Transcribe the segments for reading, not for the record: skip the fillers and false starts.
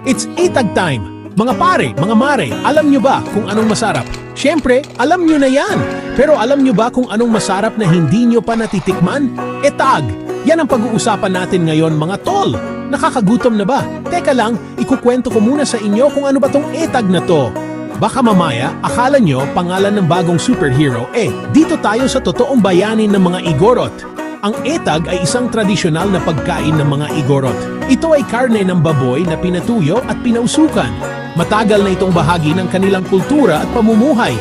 It's etag time! Mga pare, mga mare, alam nyo ba kung anong masarap? Siyempre, alam nyo na yan! Pero alam nyo ba kung anong masarap na hindi nyo pa natitikman? Etag! Yan ang pag-uusapan natin ngayon mga tol! Nakakagutom na ba? Teka lang, ikukwento ko muna sa inyo kung ano ba tong etag na to. Baka mamaya, akala nyo pangalan ng bagong superhero, dito tayo sa totoong bayanin ng mga Igorot. Ang etag ay isang tradisyonal na pagkain ng mga Igorot. Ito ay karne ng baboy na pinatuyo at pinausukan. Matagal na itong bahagi ng kanilang kultura at pamumuhay.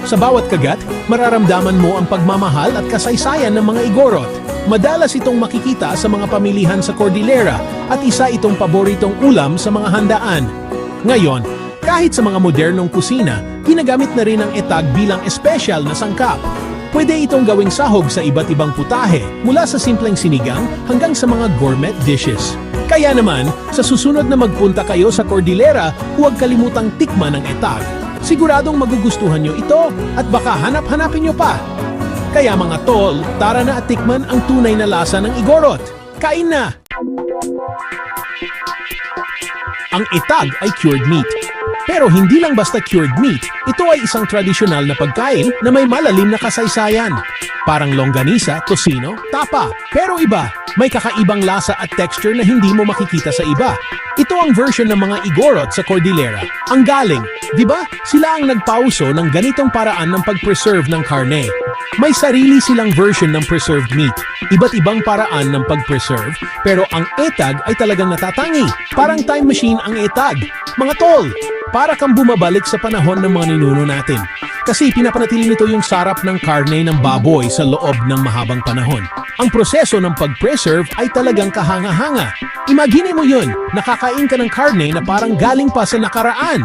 Sa bawat kagat, mararamdaman mo ang pagmamahal at kasaysayan ng mga Igorot. Madalas itong makikita sa mga pamilihan sa Cordillera at isa itong paboritong ulam sa mga handaan. Ngayon, kahit sa mga modernong kusina, ginagamit na rin ang etag bilang espesyal na sangkap. Pwede itong gawing sahog sa iba't ibang putahe, mula sa simpleng sinigang hanggang sa mga gourmet dishes. Kaya naman, sa susunod na magpunta kayo sa Cordillera, huwag kalimutang tikman ang etag. Siguradong magugustuhan nyo ito at baka hanap-hanapin nyo pa. Kaya mga tol, tara na at tikman ang tunay na lasa ng Igorot. Kain na! Ang etag ay cured meat. Pero hindi lang basta cured meat, ito ay isang tradisyonal na pagkain na may malalim na kasaysayan. Parang longganisa, tocino, tapa. Pero iba, may kakaibang lasa at texture na hindi mo makikita sa iba. Ito ang version ng mga Igorot sa Cordillera. Ang galing, di ba? Sila ang nagpauso ng ganitong paraan ng pag-preserve ng karne. May sarili silang version ng preserved meat. Iba't ibang paraan ng pag-preserve, pero ang etag ay talagang natatangi. Parang time machine ang etag. Mga tol, para kang bumabalik sa panahon ng mga ninuno natin. Kasi pinapanatili nito yung sarap ng karne ng baboy sa loob ng mahabang panahon. Ang proseso ng pag-preserve ay talagang kahanga-hanga. Imagine mo yun, nakakain ka ng karne na parang galing pa sa nakaraan.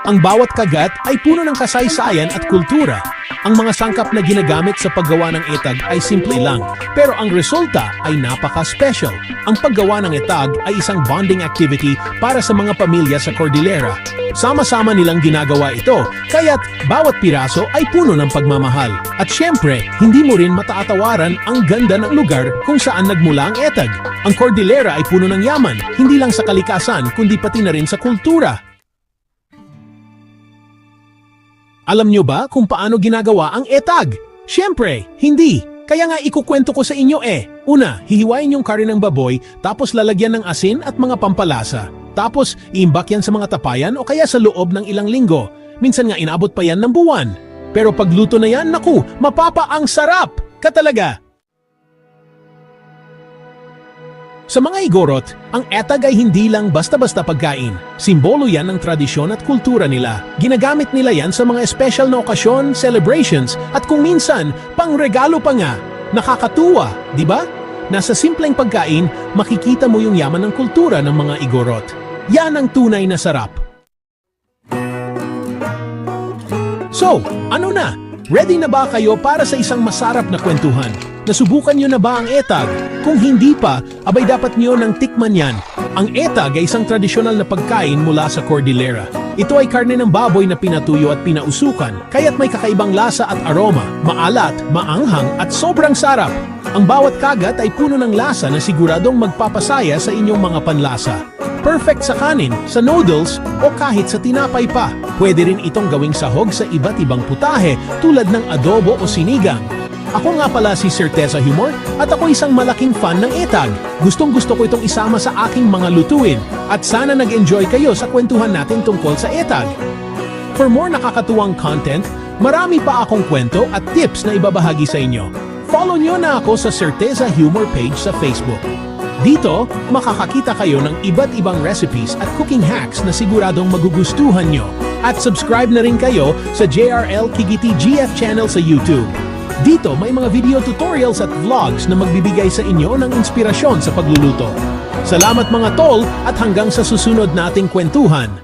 Ang bawat kagat ay puno ng kasaysayan at kultura. Ang mga sangkap na ginagamit sa paggawa ng etag ay simple lang, pero ang resulta ay napaka-special. Ang paggawa ng etag ay isang bonding activity para sa mga pamilya sa Cordillera. Sama-sama nilang ginagawa ito, kaya't bawat piraso ay puno ng pagmamahal. At syempre, hindi mo rin mataatawaran ang ganda ng lugar kung saan nagmula ang etag. Ang Cordillera ay puno ng yaman, hindi lang sa kalikasan kundi pati na rin sa kultura. Alam nyo ba kung paano ginagawa ang etag? Siyempre, hindi. Kaya nga ikukwento ko sa inyo Una, hihiwain yung karne ng baboy, tapos lalagyan ng asin at mga pampalasa. Tapos, iimbak yan sa mga tapayan o kaya sa loob ng ilang linggo. Minsan nga inabot pa yan ng buwan. Pero pagluto na yan, naku, mapapa ang sarap! Katalaga! Sa mga Igorot, ang etag ay hindi lang basta-basta pagkain. Simbolo yan ng tradisyon at kultura nila. Ginagamit nila yan sa mga special na okasyon, celebrations, at kung minsan, pangregalo pa nga. Nakakatuwa, di ba? Nasa simpleng pagkain, makikita mo yung yaman ng kultura ng mga Igorot. Yan ang tunay na sarap. So, ano na? Ready na ba kayo para sa isang masarap na kwentuhan? Nasubukan nyo na ba ang etag? Kung hindi pa, abay dapat nyo nang tikman yan. Ang etag ay isang tradisyonal na pagkain mula sa Cordillera. Ito ay karne ng baboy na pinatuyo at pinausukan, kaya't may kakaibang lasa at aroma, maalat, maanghang at sobrang sarap. Ang bawat kagat ay puno ng lasa na siguradong magpapasaya sa inyong mga panlasa. Perfect sa kanin, sa noodles, o kahit sa tinapay pa. Pwede rin itong gawing sahog sa iba't ibang putahe tulad ng adobo o sinigang. Ako nga pala si Certeza Humor at ako isang malaking fan ng etag. Gustong-gusto ko itong isama sa aking mga lutuin at sana nag-enjoy kayo sa kwentuhan natin tungkol sa etag. For more nakakatuwang content, marami pa akong kwento at tips na ibabahagi sa inyo. Follow nyo na ako sa Certeza Humor page sa Facebook. Dito, makakakita kayo ng iba't ibang recipes at cooking hacks na siguradong magugustuhan nyo. At subscribe na rin kayo sa JRL Kigiti GF channel sa YouTube. Dito may mga video tutorials at vlogs na magbibigay sa inyo ng inspirasyon sa pagluluto. Salamat mga tol at hanggang sa susunod nating kwentuhan.